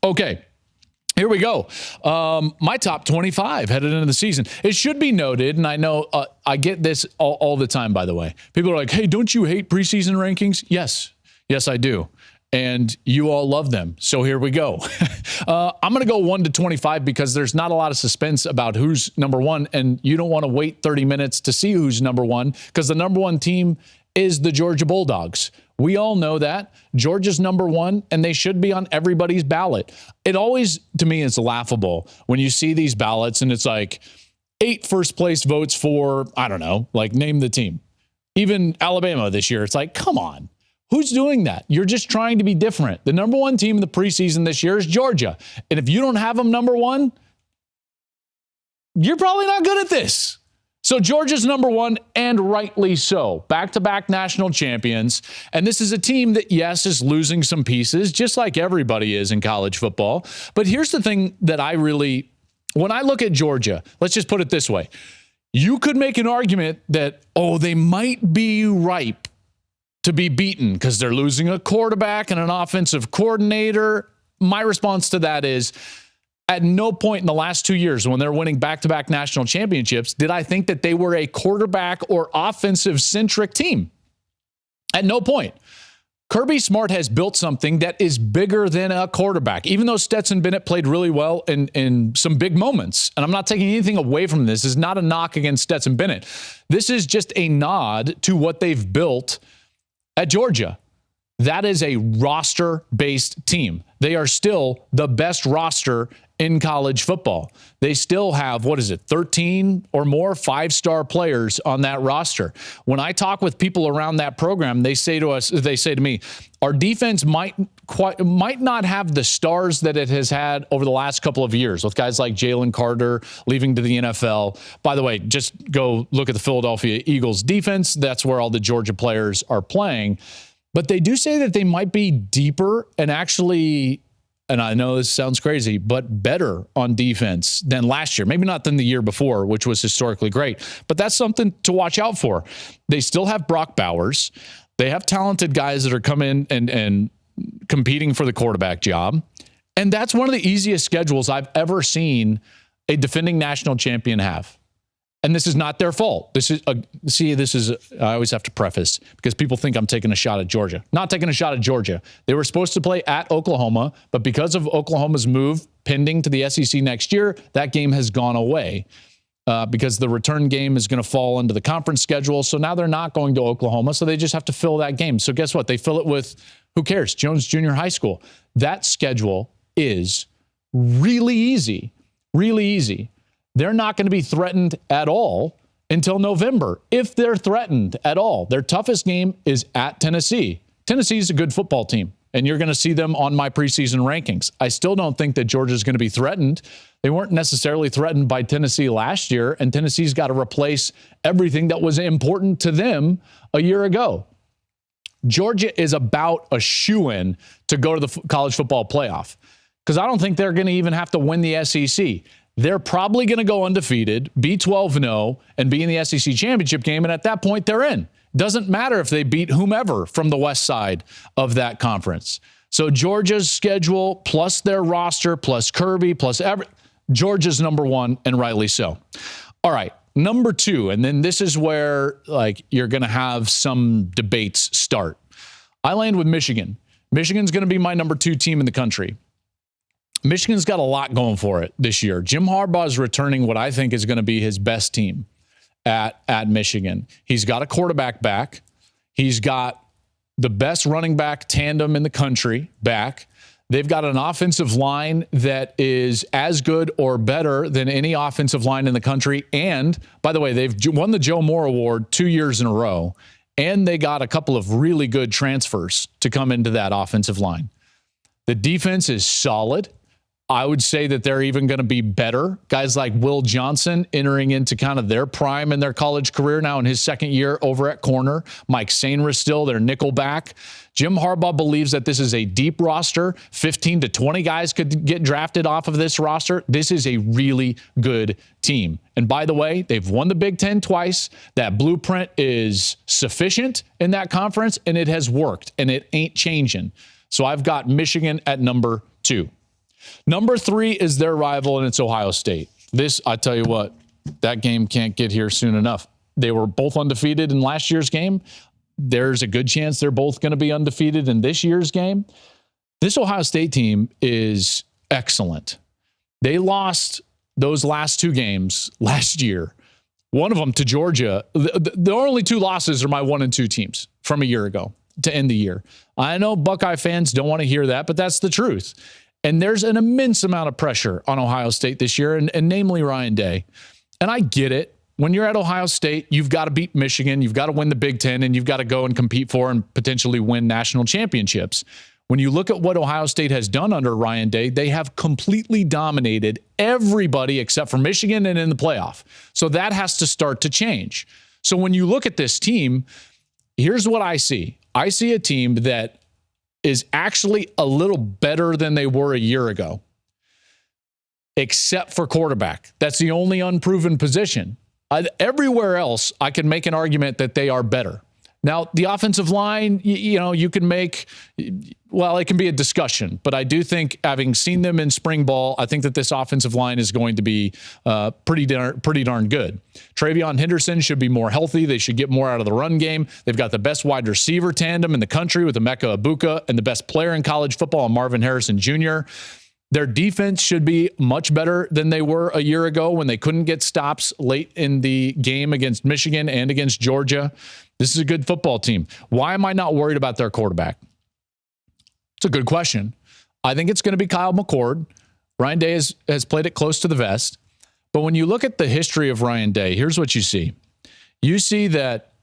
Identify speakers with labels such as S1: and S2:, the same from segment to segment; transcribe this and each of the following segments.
S1: Okay. Here we go. My top 25 headed into the season. It should be noted, and I know I get this all the time, by the way. People are like, hey, don't you hate preseason rankings? Yes. Yes, I do. And you all love them. So here we go. I'm going to go 1 to 25 because there's not a lot of suspense about who's number one, and you don't want to wait 30 minutes to see who's number one because the number one team is the Georgia Bulldogs. We all know that. Georgia's number one, and they should be on everybody's ballot. It always, to me, is laughable when you see these ballots and it's like 8 first-place votes for, I don't know, like name the team. Even Alabama this year, it's like, come on. Who's doing that? You're just trying to be different. The number one team in the preseason this year is Georgia. And if you don't have them number one, you're probably not good at this. So Georgia's number one, and rightly so. Back-to-back national champions. And this is a team that, yes, is losing some pieces, just like everybody is in college football. But here's the thing that when I look at Georgia, let's just put it this way. You could make an argument that, they might be ripe to be beaten because they're losing a quarterback and an offensive coordinator. My response to that is, at no point in the last 2 years when they're winning back-to-back national championships did I think that they were a quarterback or offensive-centric team. At no point. Kirby Smart has built something that is bigger than a quarterback, even though Stetson Bennett played really well in some big moments. And I'm not taking anything away from this. This is not a knock against Stetson Bennett. This is just a nod to what they've built at Georgia. That is a roster-based team. They are still the best roster in college football. They still have, 13 or more 5-star players on that roster. When I talk with people around that program, they say to me, our defense might not have the stars that it has had over the last couple of years with guys like Jalen Carter leaving to the NFL. By the way, just go look at the Philadelphia Eagles defense. That's where all the Georgia players are playing. But they do say that they might be deeper and actually, and I know this sounds crazy, but better on defense than last year. Maybe not than the year before, which was historically great. But that's something to watch out for. They still have Brock Bowers. They have talented guys that are coming and competing for the quarterback job. And that's one of the easiest schedules I've ever seen a defending national champion have. And this is not their fault. I always have to preface because people think I'm taking a shot at Georgia. Not taking a shot at Georgia. They were supposed to play at Oklahoma, but because of Oklahoma's move pending to the SEC next year, that game has gone away because the return game is going to fall into the conference schedule. So now they're not going to Oklahoma, so they just have to fill that game. So guess what? They fill it with, who cares, Jones Junior High School. That schedule is really easy, really easy. They're not going to be threatened at all until November, if they're threatened at all. Their toughest game is at Tennessee. Tennessee is a good football team, and you're going to see them on my preseason rankings. I still don't think that Georgia's going to be threatened. They weren't necessarily threatened by Tennessee last year, and Tennessee's got to replace everything that was important to them a year ago. Georgia is about a shoo-in to go to the college football playoff because I don't think they're going to even have to win the SEC. They're probably going to go undefeated, be 12-0, and be in the SEC championship game, and at that point, they're in. Doesn't matter if they beat whomever from the west side of that conference. So Georgia's schedule, plus their roster, plus Kirby, plus Georgia's number one, and rightly so. All right, number two, and then this is where you're going to have some debates start. I land with Michigan. Michigan's going to be my number 2 team in the country. Michigan's got a lot going for it this year. Jim Harbaugh is returning what I think is going to be his best team at Michigan. He's got a quarterback back. He's got the best running back tandem in the country back. They've got an offensive line that is as good or better than any offensive line in the country. And, by the way, they've won the Joe Moore Award 2 years in a row. And they got a couple of really good transfers to come into that offensive line. The defense is solid. I would say that they're even going to be better. Guys like Will Johnson entering into kind of their prime in their college career now in his second year over at corner. Mike Sainristil still their nickel back. Jim Harbaugh believes that this is a deep roster. 15 to 20 guys could get drafted off of this roster. This is a really good team. And by the way, they've won the Big Ten twice. That blueprint is sufficient in that conference, and it has worked, and it ain't changing. So I've got Michigan at number 2. Number 3 is their rival, and it's Ohio State. This, I tell you what, that game can't get here soon enough. They were both undefeated in last year's game. There's a good chance they're both going to be undefeated in this year's game. This Ohio State team is excellent. They lost those last 2 games last year. One of them to Georgia. The only 2 losses are my 1 and 2 teams from a year ago to end the year. I know Buckeye fans don't want to hear that, but that's the truth. And there's an immense amount of pressure on Ohio State this year, and namely Ryan Day. And I get it. When you're at Ohio State, you've got to beat Michigan, you've got to win the Big Ten, and you've got to go and compete for and potentially win national championships. When you look at what Ohio State has done under Ryan Day, they have completely dominated everybody except for Michigan and in the playoff. So that has to start to change. So when you look at this team, here's what I see. I see a team that is actually a little better than they were a year ago, except for quarterback. That's the only unproven position. Everywhere else, I can make an argument that they are better. Now, the offensive line, you can make, well, it can be a discussion, but I do think, having seen them in spring ball, I think that this offensive line is going to be pretty darn good. Travion Henderson should be more healthy. They should get more out of the run game. They've got the best wide receiver tandem in the country with Emeka Egbuka and the best player in college football, Marvin Harrison Jr. Their defense should be much better than they were a year ago when they couldn't get stops late in the game against Michigan and against Georgia. This is a good football team. Why am I not worried about their quarterback? It's a good question. I think it's going to be Kyle McCord. Ryan Day has played it close to the vest. But when you look at the history of Ryan Day, here's what you see. You see that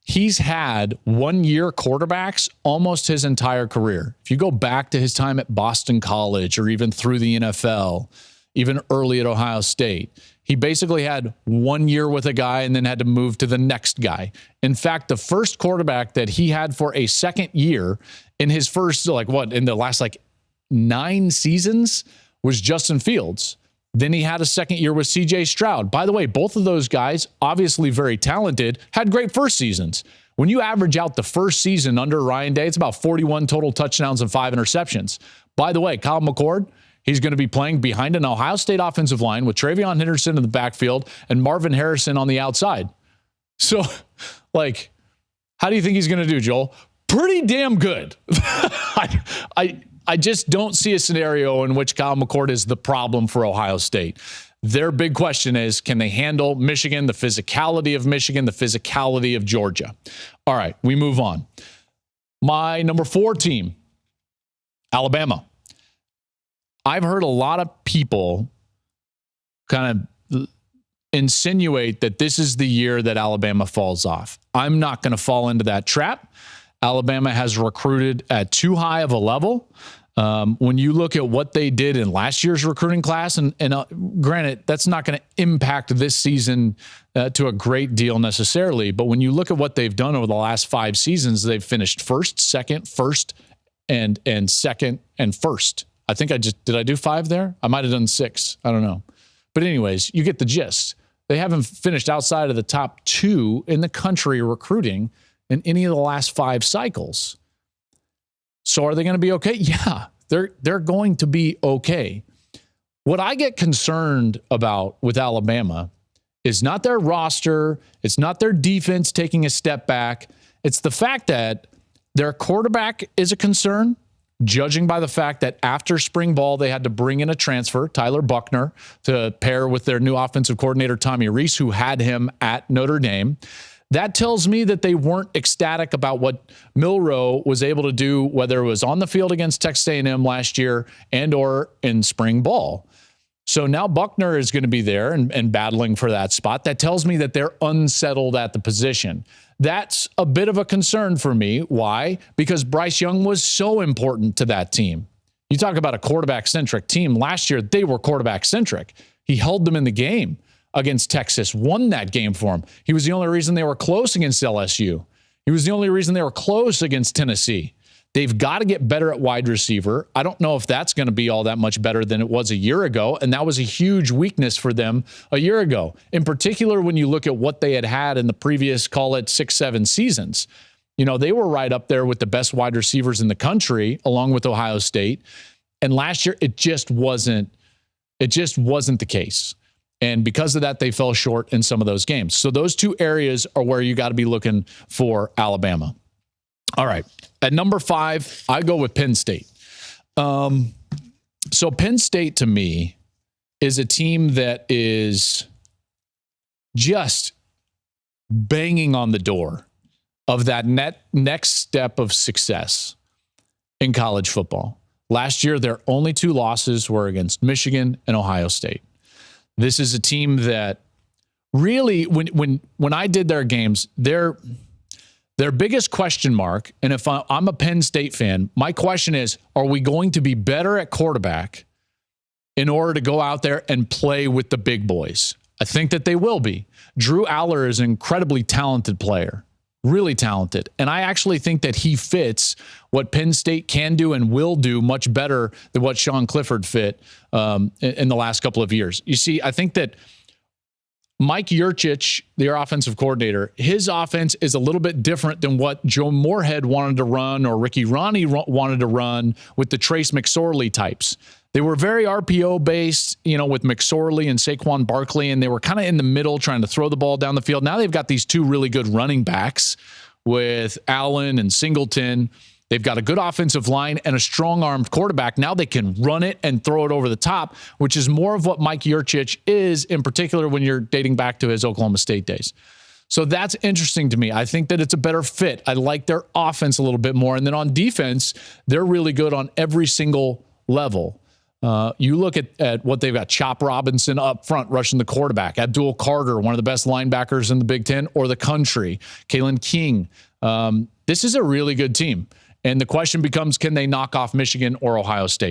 S1: he's had 1-year quarterbacks almost his entire career. If you go back to his time at Boston College or even through the NFL, even early at Ohio State, he basically had 1 year with a guy and then had to move to the next guy. In fact, the first quarterback that he had for a second year in his first, in the last 9 seasons was Justin Fields. Then he had a second year with C.J. Stroud. By the way, both of those guys, obviously very talented, had great first seasons. When you average out the first season under Ryan Day, it's about 41 total touchdowns and 5 interceptions. By the way, Kyle McCord, he's going to be playing behind an Ohio State offensive line with Travion Henderson in the backfield and Marvin Harrison on the outside. So, how do you think he's going to do, Joel? Pretty damn good. I just don't see a scenario in which Kyle McCord is the problem for Ohio State. Their big question is, can they handle Michigan, the physicality of Michigan, the physicality of Georgia? All right, we move on. My number 4 team, Alabama. I've heard a lot of people kind of insinuate that this is the year that Alabama falls off. I'm not going to fall into that trap. Alabama has recruited at too high of a level. When you look at what they did in last year's recruiting class, and granted, that's not going to impact this season to a great deal necessarily, but when you look at what they've done over the last 5 seasons, they've finished first, second, and second, and first. I think did I do 5 there? I might have done 6. I don't know. But anyways, you get the gist. They haven't finished outside of the top 2 in the country recruiting in any of the last 5 cycles. So are they going to be okay? Yeah, they're going to be okay. What I get concerned about with Alabama is not their roster. It's not their defense taking a step back. It's the fact that their quarterback is a concern, judging by the fact that after spring ball, they had to bring in a transfer, Tyler Buckner, to pair with their new offensive coordinator, Tommy Rees, who had him at Notre Dame. That tells me that they weren't ecstatic about what Milroe was able to do, whether it was on the field against Texas A&M last year and or in spring ball. So now Buckner is going to be there and battling for that spot. That tells me that they're unsettled at the position. That's a bit of a concern for me. Why? Because Bryce Young was so important to that team. You talk about a quarterback-centric team. Last year, they were quarterback-centric. He held them in the game against Texas, won that game for him. He was the only reason they were close against LSU. He was the only reason they were close against Tennessee. They've got to get better at wide receiver. I don't know if that's going to be all that much better than it was a year ago, and that was a huge weakness for them a year ago. In particular, when you look at what they had in the previous, call it 6-7 seasons. They were right up there with the best wide receivers in the country, along with Ohio State. And last year, it just wasn't the case. And because of that, they fell short in some of those games. So those two areas are where you got to be looking for Alabama. All right. At number 5, I go with Penn State. So Penn State, to me, is a team that is just banging on the door of that next step of success in college football. Last year, their only 2 losses were against Michigan and Ohio State. This is a team that really, when I did their games, their biggest question mark, and if I'm a Penn State fan, my question is, are we going to be better at quarterback in order to go out there and play with the big boys? I think that they will be. Drew Aller is an incredibly talented player, really talented. And I actually think that he fits what Penn State can do and will do much better than what Sean Clifford fit in the last couple of years. You see, I think that Mike Yurcich, their offensive coordinator, his offense is a little bit different than what Joe Moorhead wanted to run or Ricky Ronnie wanted to run with the Trace McSorley types. They were very RPO-based, with McSorley and Saquon Barkley, and they were kind of in the middle trying to throw the ball down the field. Now they've got these 2 really good running backs with Allen and Singleton. They've got a good offensive line and a strong-armed quarterback. Now they can run it and throw it over the top, which is more of what Mike Yurcich is, in particular when you're dating back to his Oklahoma State days. So that's interesting to me. I think that it's a better fit. I like their offense a little bit more. And then on defense, they're really good on every single level. You look at what they've got. Chop Robinson up front rushing the quarterback. Abdul Carter, one of the best linebackers in the Big Ten or the country. Kalen King. This is a really good team. And the question becomes, can they knock off Michigan or Ohio State?